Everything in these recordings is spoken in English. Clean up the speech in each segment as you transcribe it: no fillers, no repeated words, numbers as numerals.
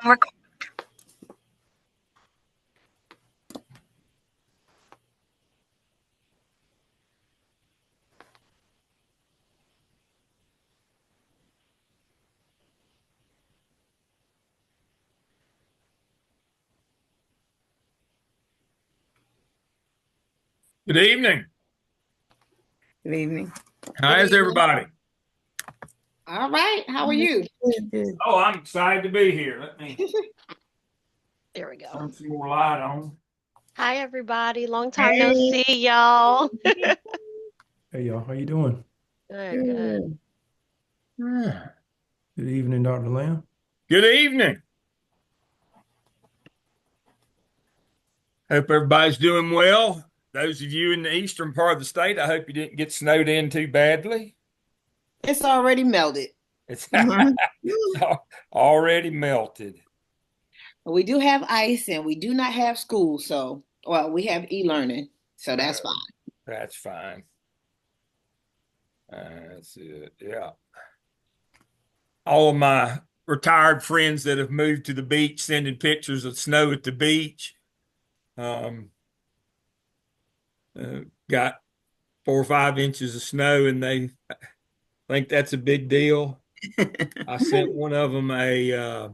Good evening. Good evening. How is everybody? All right. How are you? Good. Oh, I'm excited to be here. Let me There we go. turn some more light on. Hi, everybody. Long time no see, y'all. Hey y'all, how you doing? Good. Good Good evening, Dr. Lamb. evening. Hope everybody's doing well. Those of you in the eastern part of the state, I hope you didn't get snowed in too badly. It's already melted. It's already melted. We do have ice and we do not have school. So, well, we have e-learning. So that's fine. That's fine. That's it. Yeah. All of my retired friends that have moved to the beach sending pictures of snow at the beach. Got 4 or 5 inches of snow, and they think that's a big deal. I sent one of them a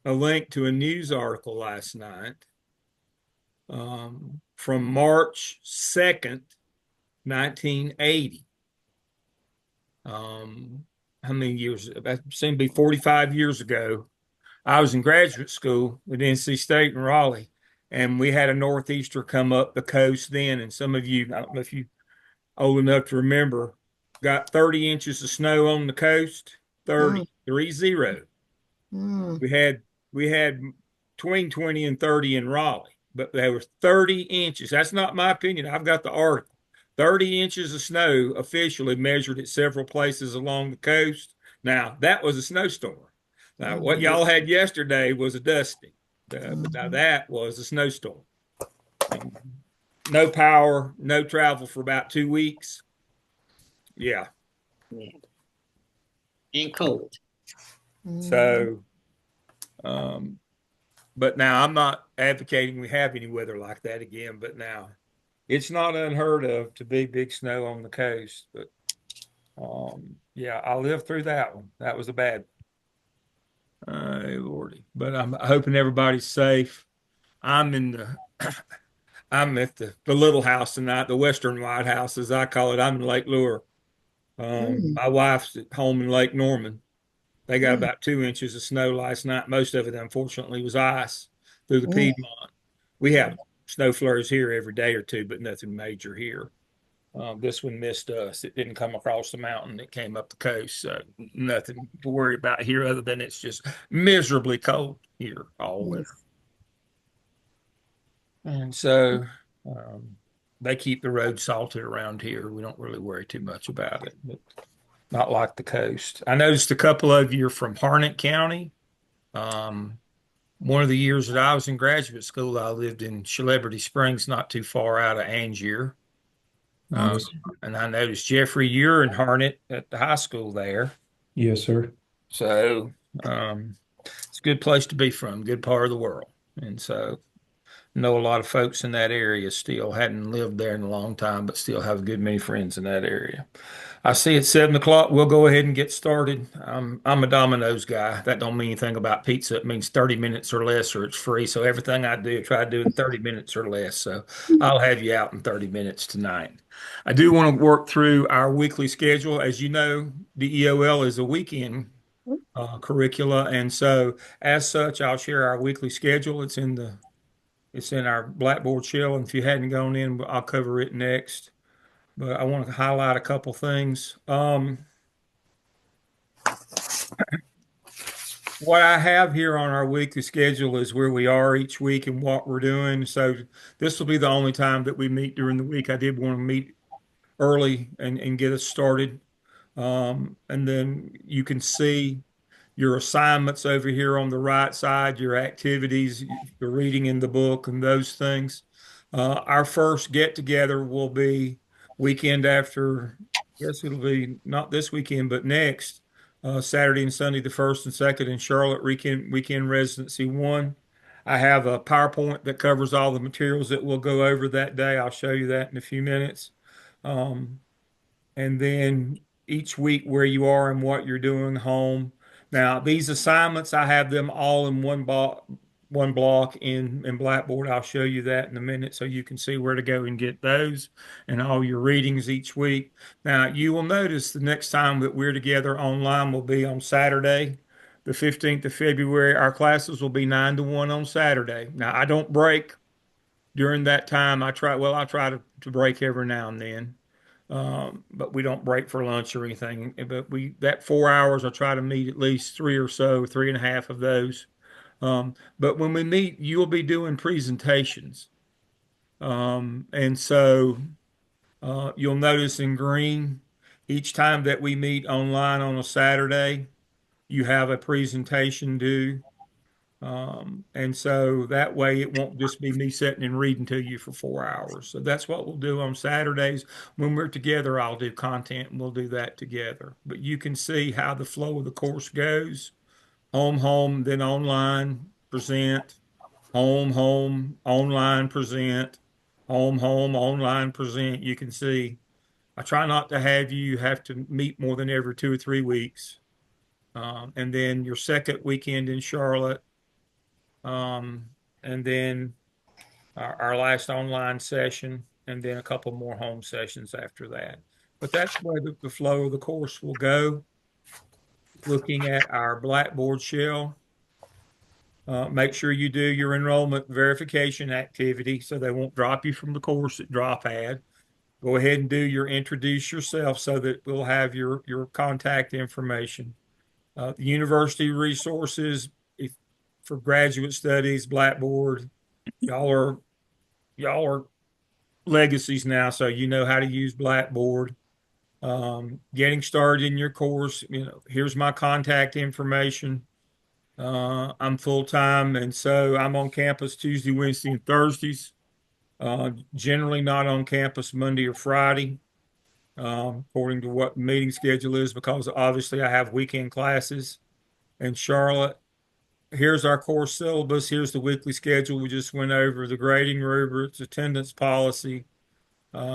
link to a news article last night from March 2nd, 1980. How many years? That seemed to be 45 years ago. I was in graduate school at NC State in Raleigh, and we had a northeaster come up the coast then. And some of you, I don't know if you old enough to remember, got 30 inches of snow on the coast, 30, 30. We had between 20 and 30 in Raleigh, but there was 30 inches. That's not my opinion. I've got the article. 30 inches of snow officially measured at several places along the coast. Now, that was a snowstorm. Now, what y'all had yesterday was a dusting. But now that was a snowstorm. No power, no travel for about 2 weeks. Yeah. And cold. So, but now I'm not advocating we have any weather like that again, but now it's not unheard of to be big snow on the coast. But yeah, I lived through that one. That was a bad one. Lordy. But I'm hoping everybody's safe. I'm in the I'm at the little house tonight, the Western White House, as I call it. I'm in Lake Lure. My wife's at home in Lake Norman. They got about 2 inches of snow last night. Most of it, unfortunately, was ice through the Piedmont. We have snow flurries here every day or two, but nothing major here. This one missed us. It didn't come across the mountain. It came up the coast. So nothing to worry about here other than it's just miserably cold here all winter. And so they keep the road salted around here. We don't really worry too much about it, but not like the coast. I noticed a couple of you are from Harnett County. One of the years that I was in graduate school, I lived in Celebrity Springs, not too far out of Angier. And I noticed, Jeffrey, you're in Harnett at the high school there. Yes, sir. So it's a good place to be from, good part of the world. And so know a lot of folks in that area still. Hadn't lived there in a long time, but still have a good many friends in that area. I see it's 7 o'clock. We'll go ahead and get started. I'm a Domino's guy. That don't mean anything about pizza. It means 30 minutes or less, or it's free. So everything I do, I try to do in 30 minutes or less. So I'll have you out in 30 minutes tonight. I do want to work through our weekly schedule. As you know, DEOL is a weekend curricula, and so as such, I'll share our weekly schedule. It's in our Blackboard shell, and if you hadn't gone in, I'll cover it next. But I want to highlight a couple things. What I have here on our weekly schedule is where we are each week and what we're doing. So this will be the only time that we meet during the week. I did want to meet early and get us started. And then you can see your assignments over here on the right side, your activities, your reading in the book, and those things. Our first get together will be weekend after, I guess it'll be not this weekend, but next, Saturday and Sunday, the 1st and 2nd in Charlotte, weekend residency 1. I have a PowerPoint that covers all the materials that we'll go over that day. I'll show you that in a few minutes. Um, and then each week where you are and what you're doing home. Now, these assignments, I have them all in one block in Blackboard. I'll show you that in a minute so you can see where to go and get those and all your readings each week. Now, you will notice the next time that we're together online will be on Saturday, the 15th of February. Our classes will be 9 to 1 on Saturday. Now, I don't break during that time. I try to break every now and then. But we don't break for lunch or anything. But that 4 hours, I try to meet at least three or so, three and a half of those. But when we meet, you'll be doing presentations. And so you'll notice in green, each time that we meet online on a Saturday, you have a presentation due. And so that way it won't just be me sitting and reading to you for 4 hours. So that's what we'll do on Saturdays. When we're together, I'll do content and we'll do that together. But you can see how the flow of the course goes. Home, then online, present, home, online, present, home, online, present. You can see I try not to have you have to meet more than every 2 or 3 weeks. And then your second weekend in Charlotte, and then our last online session, and then a couple more home sessions after that. But that's where the flow of the course will go. Looking at our Blackboard shell, make sure you do your enrollment verification activity so they won't drop you from the course at drop ad. Go ahead and do your introduce yourself so that we'll have your contact information. The university resources, if for graduate studies, Blackboard, y'all are legacies now, so you know how to use Blackboard. Getting started in your course, here's my contact information. I'm full time, and so I'm on campus Tuesday, Wednesday, and Thursdays. Generally not on campus Monday or Friday, according to what the meeting schedule is, because obviously I have weekend classes in Charlotte. Here's our course syllabus. Here's the weekly schedule. We just went over the grading rubrics, attendance policy,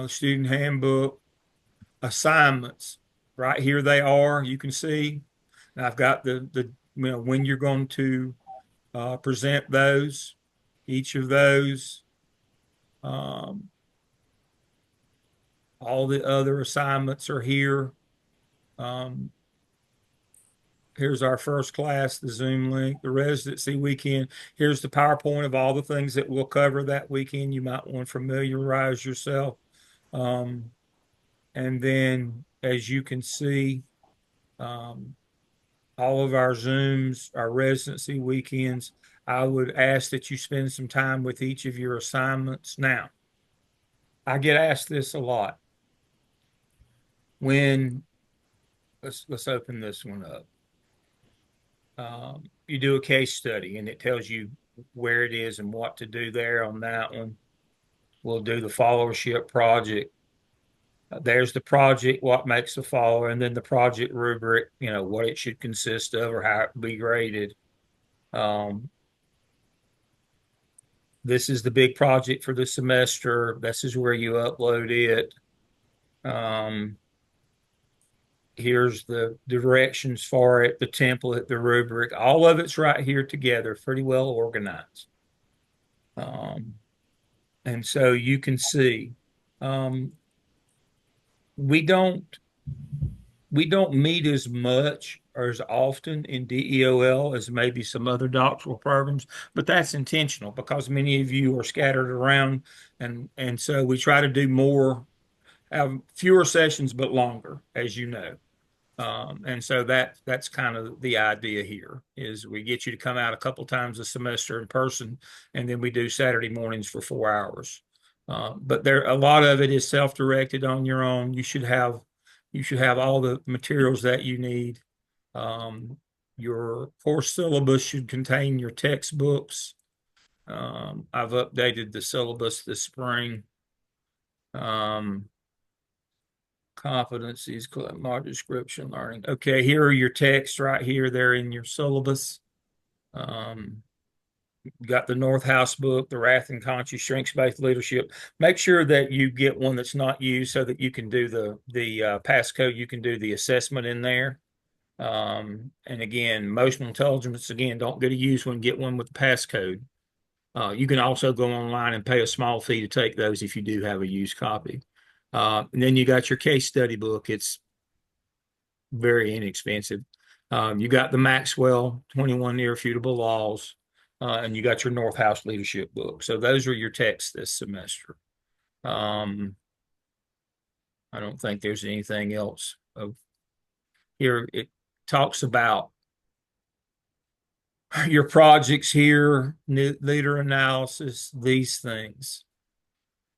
student handbook, assignments. Right here they are. You can see. And I've got the when you're going to present those, each of those. All the other assignments are here. Here's our first class, the Zoom link, the residency weekend. Here's the PowerPoint of all the things that we'll cover that weekend. You might want to familiarize yourself. And then, as you can see, all of our Zooms, our residency weekends, I would ask that you spend some time with each of your assignments. Now, I get asked this a lot. When let's open this one up. You do a case study and it tells you where it is and what to do there on that one. We'll do the followership project. There's the project, what makes the follower, and then the project rubric, what it should consist of or how it be graded. This is the big project for the semester. This is where you upload it. Here's the directions for it, the template, the rubric, all of it's right here together, pretty well organized. And so you can see, we don't meet as much or as often in DEOL as maybe some other doctoral programs, but that's intentional because many of you are scattered around, and so we try to do more, have fewer sessions but longer, as you know. And so that's kind of the idea here is we get you to come out a couple times a semester in person, and then we do Saturday mornings for 4 hours. But a lot of it is self-directed on your own. You should have all the materials that you need. Your course syllabus should contain your textbooks. I've updated the syllabus this spring. competencies, more description, learning. Okay, here are your texts right here. They're in your syllabus. You got the North House book, The Wrath and Conscience, Strengths-Based Leadership. Make sure that you get one that's not used so that you can do the passcode. You can do the assessment in there. And again, emotional intelligence, again, don't get a used one, get one with the passcode. You can also go online and pay a small fee to take those if you do have a used copy. And then you got your case study book. It's very inexpensive. You got the Maxwell 21 Irrefutable Laws, and you got your North House Leadership book. So those are your texts this semester. I don't think there's anything else of here. It talks about your projects here, leader analysis, these things.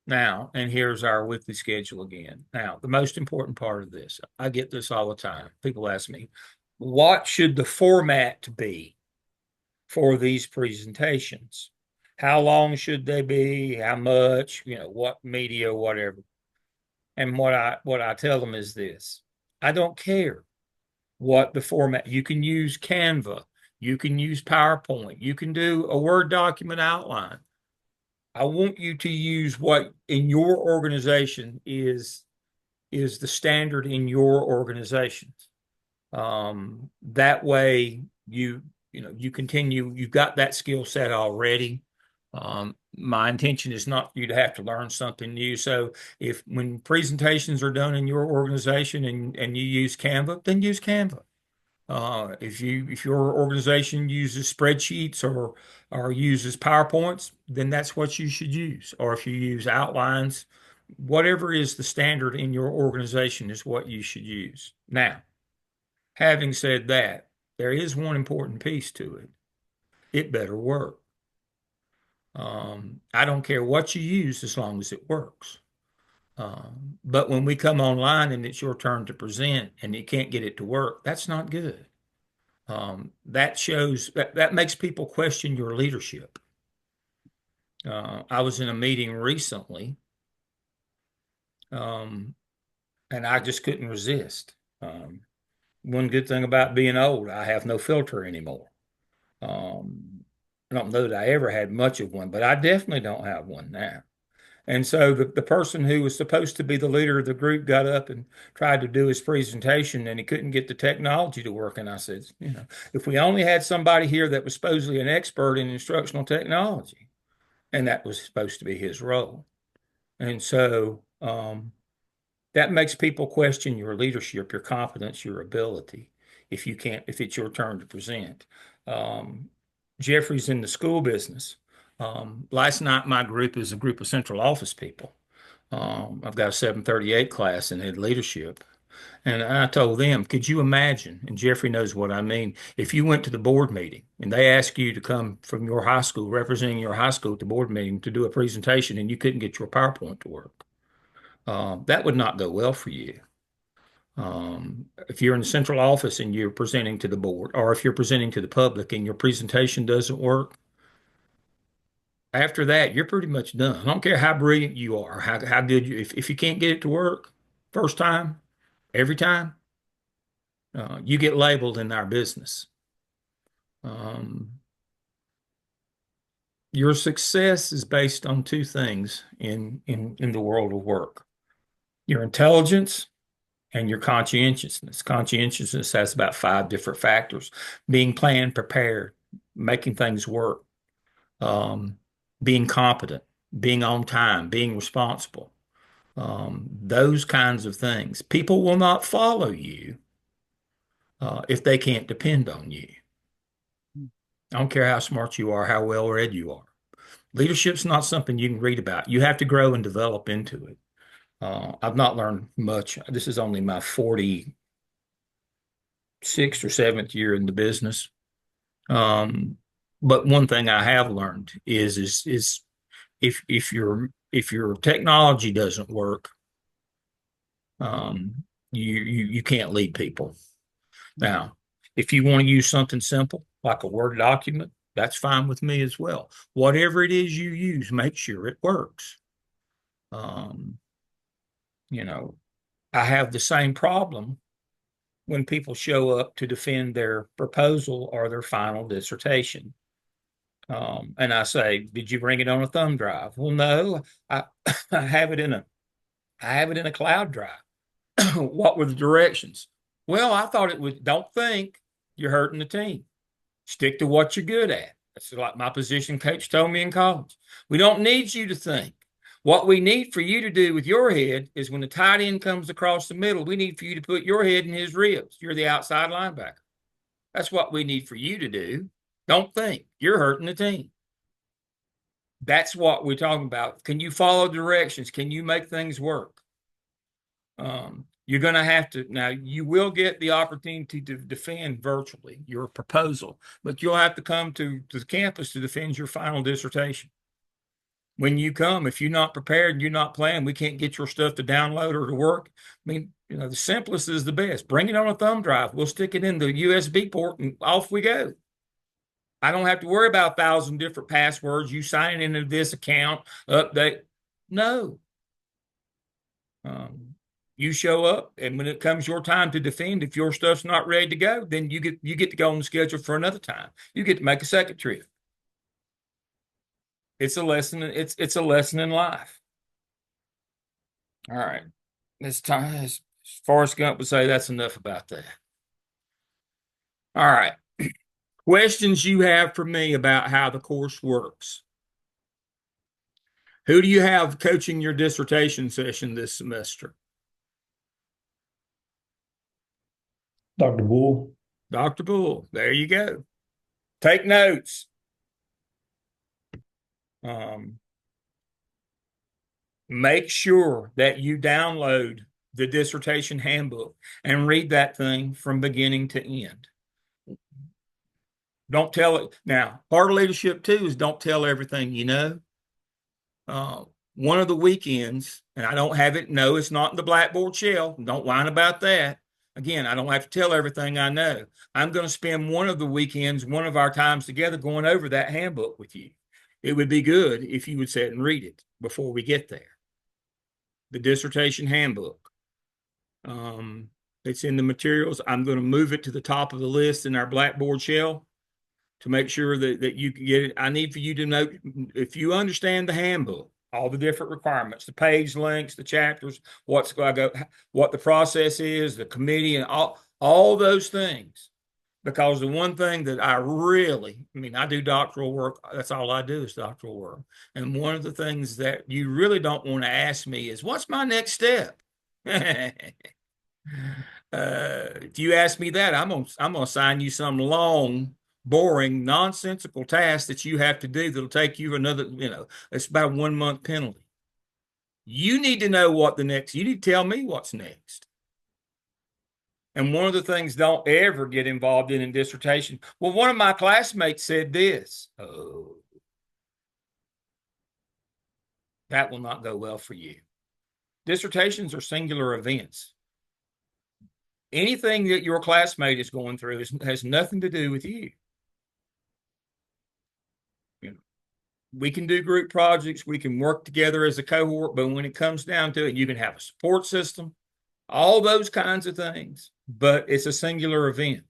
Now, and here's our weekly schedule again. Now, the most important part of this, I get this all the time. People ask me, what should the format be for these presentations? How long should they be? How much? What media, whatever. And what I tell them is this: I don't care what the format. You can use Canva, you can use PowerPoint, you can do a Word document outline. I want you to use what in your organization is the standard in your organization. That way you continue, you've got that skill set already. My intention is not for you to have to learn something new. So when presentations are done in your organization and you use Canva, then use Canva. If your organization uses spreadsheets or uses PowerPoints, then that's what you should use. Or if you use outlines, whatever is the standard in your organization is what you should use. Now, having said that, there is one important piece to it. It better work. I don't care what you use as long as it works. But when we come online and it's your turn to present and you can't get it to work, that's not good. That shows that makes people question your leadership. I was in a meeting recently, and I just couldn't resist. One good thing about being old, I have no filter anymore. I don't know that I ever had much of one, but I definitely don't have one now. And so the person who was supposed to be the leader of the group got up and tried to do his presentation, and he couldn't get the technology to work. And I said, if we only had somebody here that was supposedly an expert in instructional technology, and that was supposed to be his role. And so that makes people question your leadership, your competence, your ability, if it's your turn to present. Jeffrey's in the school business. Last night, my group is a group of central office people. I've got a 738 class in head leadership. And I told them, could you imagine, and Jeffrey knows what I mean, if you went to the board meeting and they asked you to come from your high school, representing your high school at the board meeting to do a presentation and you couldn't get your PowerPoint to work. That would not go well for you. If you're in the central office and you're presenting to the board, or if you're presenting to the public and your presentation doesn't work, after that, you're pretty much done. I don't care how brilliant you are, how good if you can't get it to work first time, every time, you get labeled in our business. Your success is based on two things in the world of work: your intelligence and your conscientiousness. Conscientiousness has about 5 different factors: being planned, prepared, making things work, being competent, being on time, being responsible. Those kinds of things. People will not follow you if they can't depend on you. I don't care how smart you are, how well read you are. Leadership's not something you can read about. You have to grow and develop into it. I've not learned much. This is only my 46th or 7th year in the business. But one thing I have learned is if your technology doesn't work, you can't lead people. Now, if you want to use something simple like a Word document, that's fine with me as well. Whatever it is you use, make sure it works. I have the same problem when people show up to defend their proposal or their final dissertation. And I say, did you bring it on a thumb drive? Well, no, I, I have it in a cloud drive. What were the directions? Well, I thought it was, don't think you're hurting the team. Stick to what you're good at. That's like my position coach told me in college. We don't need you to think. What we need for you to do with your head is when the tight end comes across the middle, we need for you to put your head in his ribs. You're the outside linebacker. That's what we need for you to do. Don't think you're hurting the team. That's what we're talking about. Can you follow directions? Can you make things work? You're going to have to, now you will get the opportunity to defend virtually your proposal, but you'll have to come to the campus to defend your final dissertation. When you come, if you're not prepared and you're not planning, we can't get your stuff to download or to work. I mean, the simplest is the best. Bring it on a thumb drive. We'll stick it in the USB port and off we go. I don't have to worry about 1,000 different passwords. You sign into this account, update. No. You show up, and when it comes your time to defend, if your stuff's not ready to go, then you get to go on the schedule for another time. You get to make a second trip. It's a lesson. It's a lesson in life. All right. This time, as Forrest Gump would say, that's enough about that. All right. Questions you have for me about how the course works? Who do you have coaching your dissertation session this semester? Dr. Bull. Dr. Bull. There you go. Take notes. Make sure that you download the dissertation handbook and read that thing from beginning to end. Don't tell it. Now, part of leadership too is don't tell everything you know. One of the weekends, and I don't have it. No, it's not in the Blackboard shell. Don't whine about that. Again, I don't have to tell everything I know. I'm going to spend one of the weekends, one of our times together going over that handbook with you. It would be good if you would sit and read it before we get there. The dissertation handbook. It's in the materials. I'm going to move it to the top of the list in our Blackboard shell to make sure that you can get it. I need for you to know, if you understand the handbook, all the different requirements, the page links, the chapters, what the process is, the committee, and all those things. Because the one thing that I do doctoral work. That's all I do is doctoral work. And one of the things that you really don't want to ask me is, what's my next step? If you ask me that, I'm gonna assign you some long, boring, nonsensical task that you have to do that'll take you another, it's about a 1 month penalty. You need to know you need to tell me what's next. And one of the things don't ever get involved in dissertation. Well, one of my classmates said this. Oh, that will not go well for you. Dissertations are singular events. Anything that your classmate is going through has nothing to do with you. We can do group projects. We can work together as a cohort, but when it comes down to it, you can have a support system, all those kinds of things, but it's a singular event.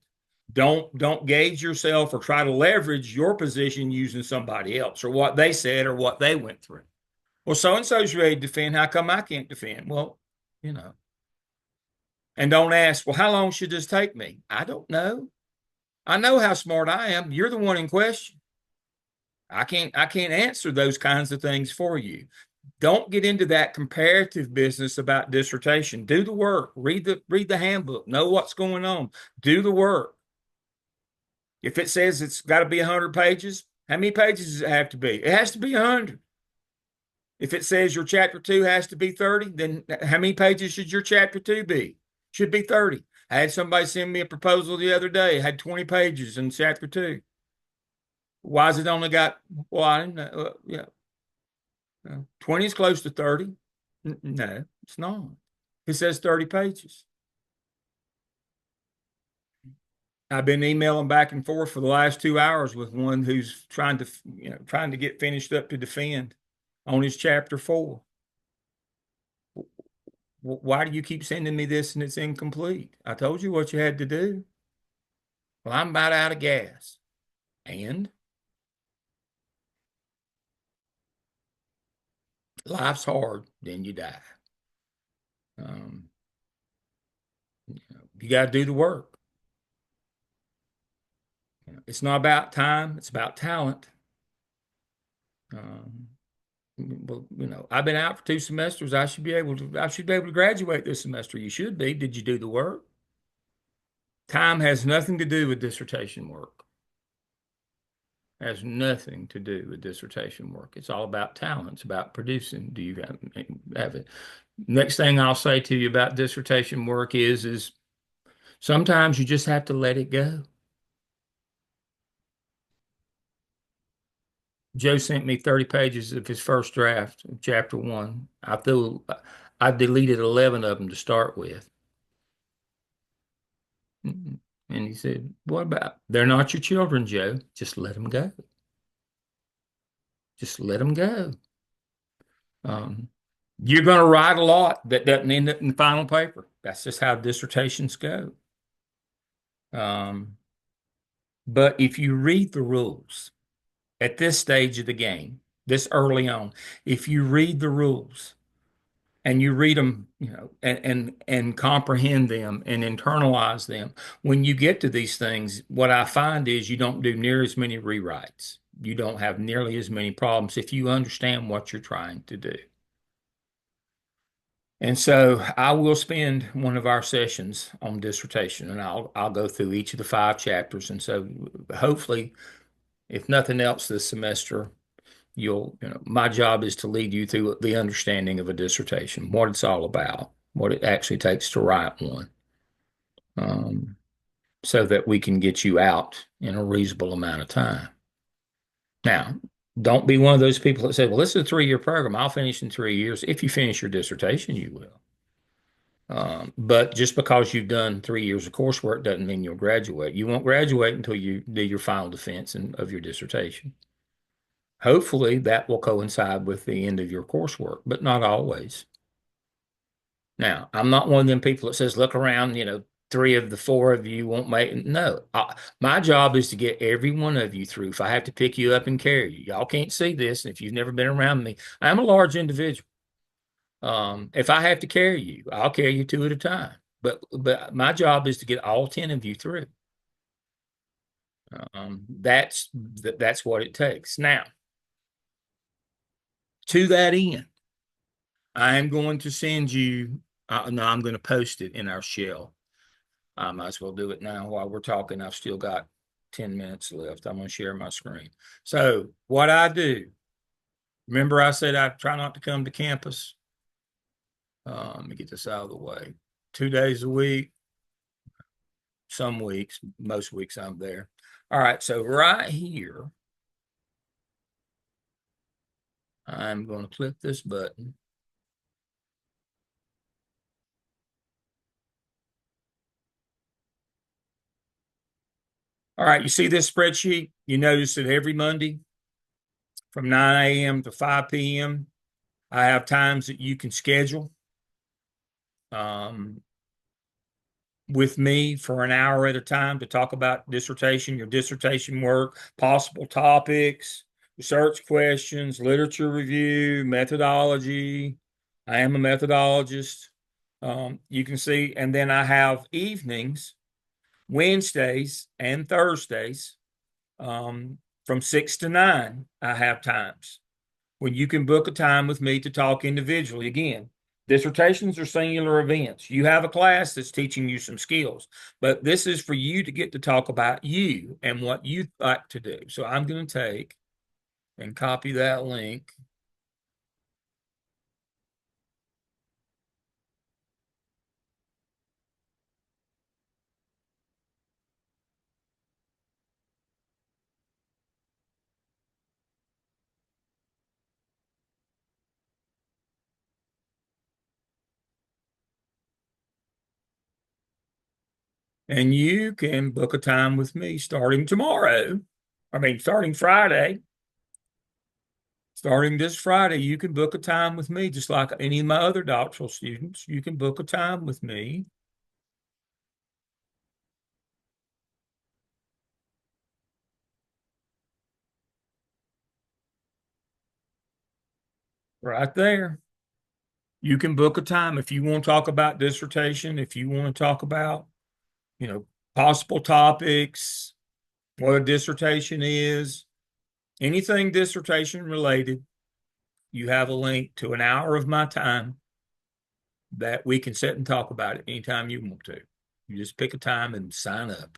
Don't gauge yourself or try to leverage your position using somebody else or what they said or what they went through. Well, so-and-so's ready to defend. How come I can't defend? Well, and don't ask, well, how long should this take me? I don't know. I know how smart I am. You're the one in question. I can't answer those kinds of things for you. Don't get into that comparative business about dissertation. Do the work. Read the handbook. Know what's going on. Do the work. If it says it's got to be 100 pages, how many pages does it have to be? It has to be 100. If it says your chapter 2 has to be 30, then how many pages should your chapter 2 be? Should be 30. I had somebody send me a proposal the other day. It had 20 pages in chapter 2. Why has it only got, well, I didn't know. Yeah. 20 is close to 30. No, it's not. It says 30 pages. I've been emailing back and forth for the last 2 hours with one who's trying to get finished up to defend on his chapter 4. Why do you keep sending me this and it's incomplete? I told you what you had to do. Well, I'm about out of gas. And life's hard, then you die. Um, you got to do the work. It's not about time, it's about talent. Um, well, I've been out for 2 semesters. I should be able to graduate this semester. You should be. Did you do the work? Time has nothing to do with dissertation work. Has nothing to do with dissertation work. It's all about talent. It's about producing. Do you have it? Next thing I'll say to you about dissertation work is sometimes you just have to let it go. Joe sent me 30 pages of his first draft of chapter 1. I deleted 11 of them to start with. And he said, "What about? They're not your children, Joe. Just let them go. Just let them go." Um, you're going to write a lot that doesn't end up in the final paper. That's just how dissertations go. Um, but if you read the rules at this stage of the game, this early on, if you read the rules and you read them, and comprehend them and internalize them, when you get to these things, what I find is you don't do near as many rewrites. You don't have nearly as many problems if you understand what you're trying to do. And so I will spend one of our sessions on dissertation, and I'll go through each of the 5 chapters. And so hopefully, if nothing else this semester, my job is to lead you through the understanding of a dissertation, what it's all about, what it actually takes to write one, um, so that we can get you out in a reasonable amount of time. Now, don't be one of those people that say, well, this is a 3-year program. I'll finish in 3 years. If you finish your dissertation, you will. But just because you've done 3 years of coursework doesn't mean you'll graduate. You won't graduate until you do your final defense of your dissertation. Hopefully, that will coincide with the end of your coursework, but not always. Now, I'm not one of them people that says, look around, 3 of the 4 of you won't make it. No, my job is to get every one of you through. If I have to pick you up and carry you, y'all can't see this. And if you've never been around me, I'm a large individual. If I have to carry you, I'll carry you 2 at a time. But my job is to get all 10 of you through. That's what it takes. Now, to that end, I am going to send you. No, I'm going to post it in our shell. I might as well do it now while we're talking. I've still got 10 minutes left. I'm going to share my screen. So what I do, remember I said I try not to come to campus. Let me get this out of the way. 2 days a week. Some weeks, most weeks I'm there. All right, so right here, I'm going to click this button. All right, you see this spreadsheet? You notice that every Monday from 9 a.m. to 5 p.m., I have times that you can schedule with me for an hour at a time to talk about dissertation, your dissertation work, possible topics, research questions, literature review, methodology. I am a methodologist. You can see, and then I have evenings, Wednesdays and Thursdays, from 6 to 9. I have times when you can book a time with me to talk individually. Again, dissertations are singular events. You have a class that's teaching you some skills, but this is for you to get to talk about you and what you like to do. So I'm going to take and copy that link. And you can book a time with me starting tomorrow. Starting Friday. starting this Friday, you can book a time with me, just like any of my other doctoral students. You can book a time with me. Right there. You can book a time if you want to talk about dissertation, if you want to talk about, possible topics, what a dissertation is, anything dissertation related. You have a link to an hour of my time that we can sit and talk about it anytime you want to. You just pick a time and sign up.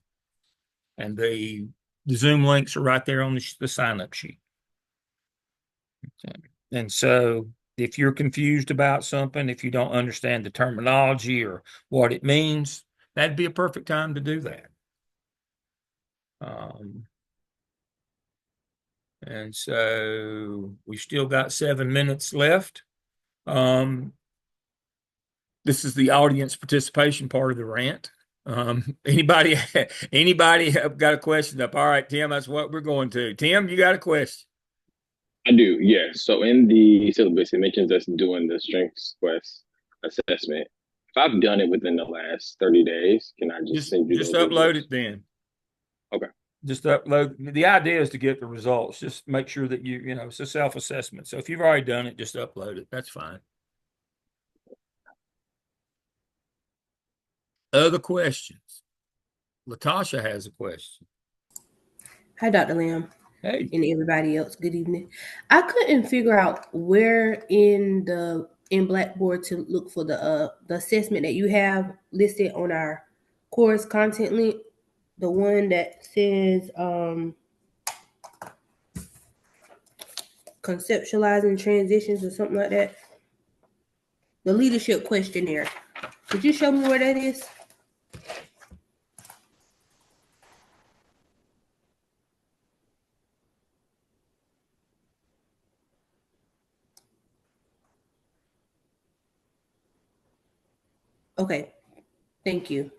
And the Zoom links are right there on the sign up sheet. And so if you're confused about something, if you don't understand the terminology or what it means, that'd be a perfect time to do that. And so we still got 7 minutes left. This is the audience participation part of the rant. Anybody have got a question up? All right, Tim, that's what we're going to. Tim, you got a question? I do, yeah. So in the syllabus, it mentions us doing the strengths quest assessment. If I've done it within the last 30 days, can I just send you Just those upload results? it then. Okay. Just upload. The idea is to get the results. Just make sure that it's a self-assessment. So if you've already done it, just upload it. That's fine. Other questions? Latasha has a question. Hi, Dr. Lamb. Hey. And everybody else. Good evening. I couldn't figure out where in Blackboard to look for the assessment that you have listed on our course content link. The one that says conceptualizing transitions or something like that. The leadership questionnaire. Could you show me where that is? Okay. Thank you.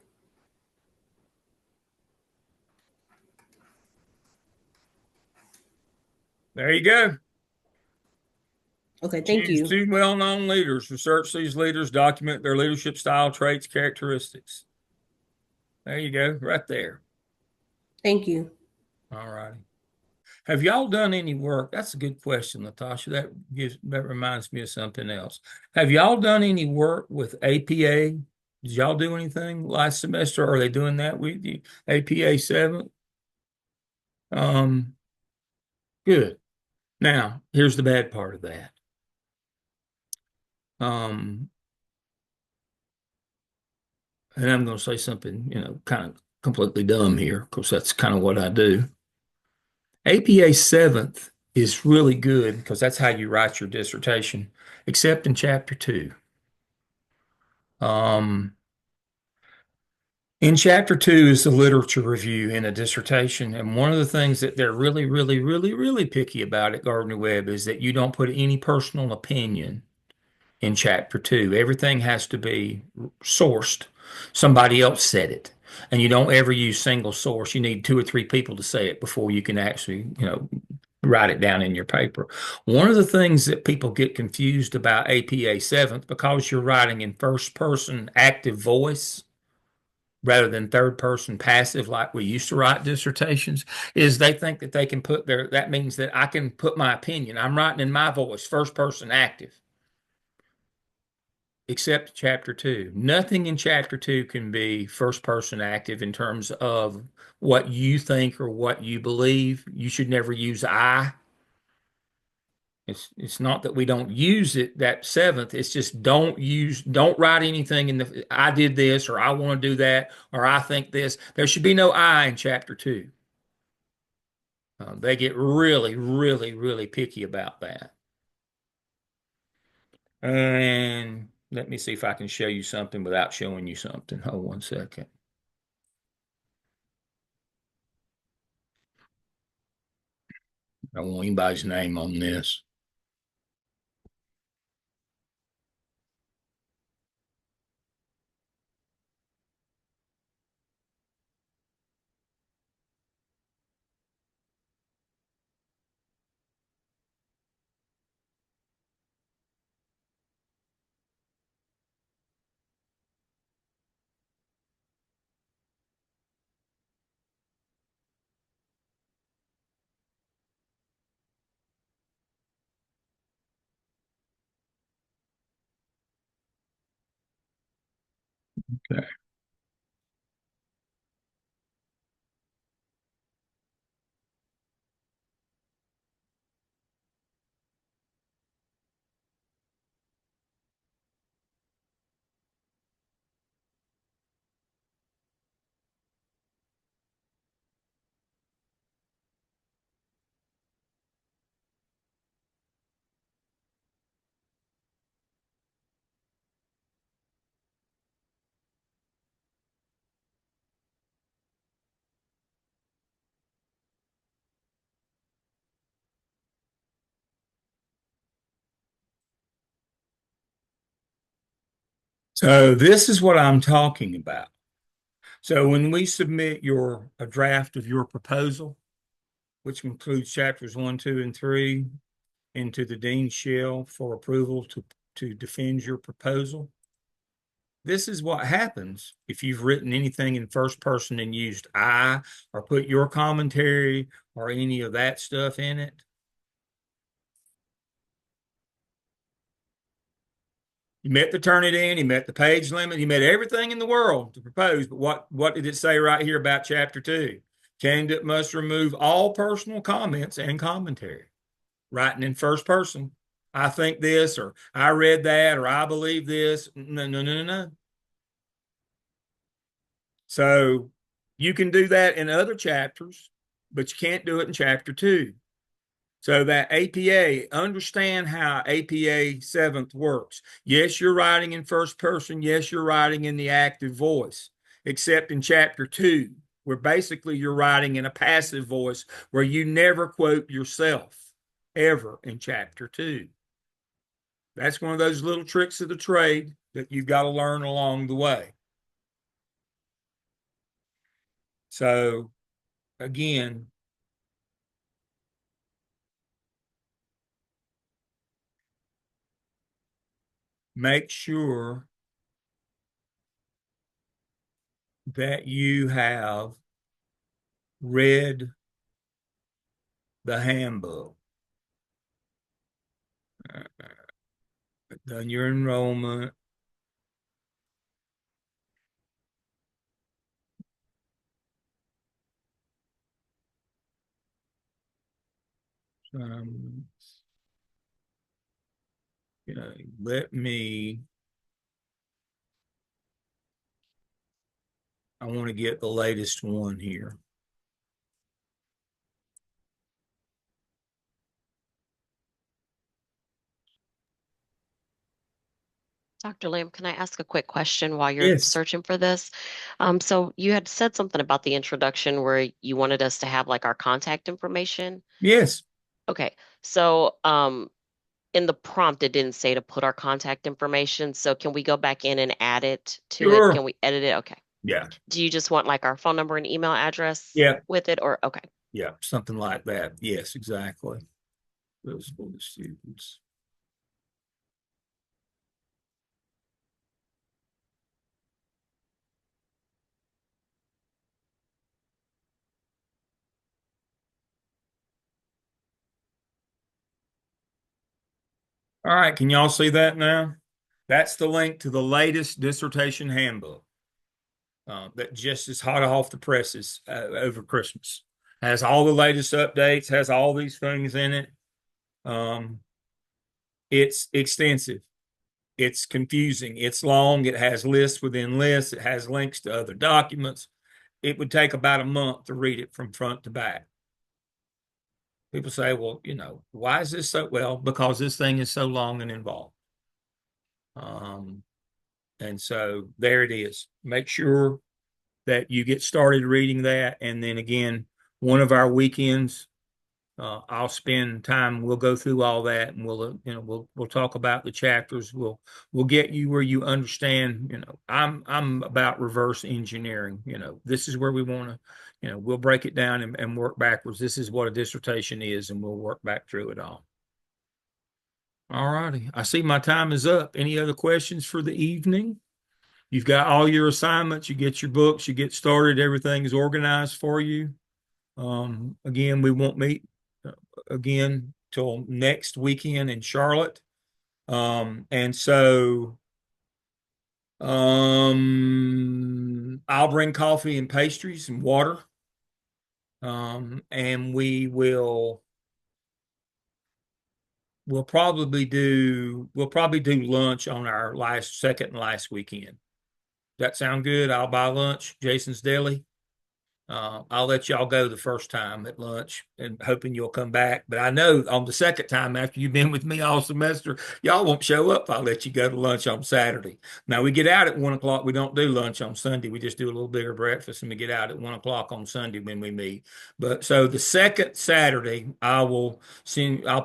There you go. Okay, thank Choose you. 2 well-known leaders. Research these leaders. Document their leadership style, traits, characteristics. There you go, right there. Thank you. All righty. Have y'all done any work? That's a good question, Latasha. That reminds me of something else. Have y'all done any work with APA? Did y'all do anything last semester? Are they doing that with you? APA 7? Good. Now, here's the bad part of that. And I'm going to say something, kind of completely dumb here, because that's kind of what I do. APA 7th is really good because that's how you write your dissertation, except in chapter 2. In chapter 2 is the literature review in a dissertation. And one of the things that they're really, really, really, really picky about at Gardner Webb is that you don't put any personal opinion in chapter 2. Everything has to be sourced. Somebody else said it. And you don't ever use single source. You need 2 or 3 people to say it before you can actually, write it down in your paper. One of the things that people get confused about APA 7th, because you're writing in first person active voice rather than third person passive like we used to write dissertations, is they think that they can that means that I can put my opinion. I'm writing in my voice, first person active. Except chapter 2. Nothing in chapter 2 can be first person active in terms of what you think or what you believe. You should never use I. It's not that we don't use it, that 7th. It's just don't write anything in the I did this or I want to do that or I think this. There should be no I in chapter 2. They get really, really, really picky about that. And let me see if I can show you something without showing you something. Hold one second. I don't want anybody's name on this. Okay. So this is what I'm talking about. So when we submit a draft of your proposal, which includes chapters 1, 2, and 3, into the dean's shell for approval to defend your proposal, this is what happens if you've written anything in first person and used I or put your commentary or any of that stuff in it. You met the Turnitin, you met the page limit, you met everything in the world to propose. But what did it say right here about chapter 2? Candidate must remove all personal comments and commentary. Writing in first person. I think this, or I read that, or I believe this. No, no, no, no, no. So you can do that in other chapters, but you can't do it in chapter 2. So that APA, understand how APA 7th works. Yes, you're writing in first person. Yes, you're writing in the active voice, except in chapter 2, where basically you're writing in a passive voice where you never quote yourself ever in chapter 2. That's one of those little tricks of the trade that you've got to learn along the way. So again, make sure that you have read the handbook, done your enrollment, um, you know, I want to get the latest one here. Dr. Lamb, can I ask a quick question while you're Yes. searching for this? So you had said something about the introduction where you wanted us to have like our contact information. Yes. Okay, so in the prompt, it didn't say to put our contact information. So can we go back in and add it to it? Sure. Can we edit it? Okay. Yeah. Do you just want like our phone number and email address Yeah. with it, or okay? Yeah. Something like that. Yes, exactly. Those for the students. All right. Can y'all see that now? That's the link to the latest dissertation handbook that just is hot off the presses over Christmas. Has all the latest updates, has all these things in it. It's extensive. It's confusing. It's long. It has lists within lists. It has links to other documents. It would take about a month to read it from front to back. People say, well, why is this so? Well, because this thing is so long and involved. And so there it is. Make sure that you get started reading that. And then again, one of our weekends, I'll spend time. We'll go through all that, and we'll talk about the chapters. We'll get you where you understand. I'm about reverse engineering. This is where we want to. We'll break it down and work backwards. This is what a dissertation is, and we'll work back through it all. All righty. I see my time is up. Any other questions for the evening? You've got all your assignments. You get your books. You get started. Everything is organized for you. Again, we won't meet again till next weekend in Charlotte. And so I'll bring coffee and pastries and water. And we'll probably do lunch on our second and last weekend. That sound good? I'll buy lunch, Jason's Deli. I'll let y'all go the first time at lunch and hoping you'll come back. But I know on the second time after you've been with me all semester, y'all won't show up. I'll let you go to lunch on Saturday. Now we get out at 1 o'clock. We don't do lunch on Sunday. We just do a little bigger breakfast and we get out at 1 o'clock on Sunday when we meet. But so the second Saturday, I'll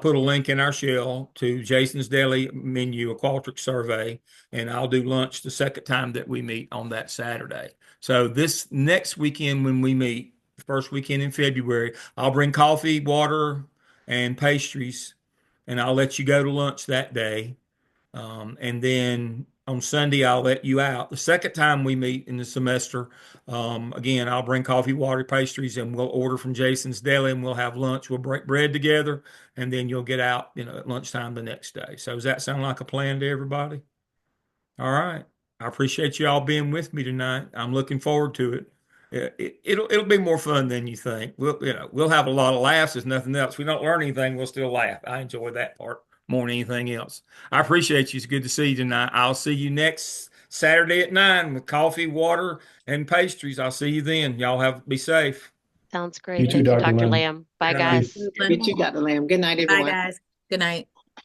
put a link in our shell to Jason's Deli menu, a Qualtrics survey, and I'll do lunch the second time that we meet on that Saturday. So this next weekend when we meet, first weekend in February, I'll bring coffee, water, and pastries, and I'll let you go to lunch that day. And then on Sunday, I'll let you out. The second time we meet in the semester, again, I'll bring coffee, water, pastries, and we'll order from Jason's Deli and we'll have lunch. We'll break bread together, and then you'll get out, at lunchtime the next day. So does that sound like a plan to everybody? All right. I appreciate you all being with me tonight. I'm looking forward to it. It'll be more fun than you think. We'll have a lot of laughs. There's nothing else. If we don't learn anything, we'll still laugh. I enjoy that part more than anything else. I appreciate you. It's good to see you tonight. I'll see you next Saturday at 9 with coffee, water, and pastries. I'll see you then. Be safe. Sounds You great. too, Thank you, Dr. Dr. Lamb. Lamb. Bye, Good night. guys. You too, Dr. Lamb. Good night, Bye, everyone. guys. Good night.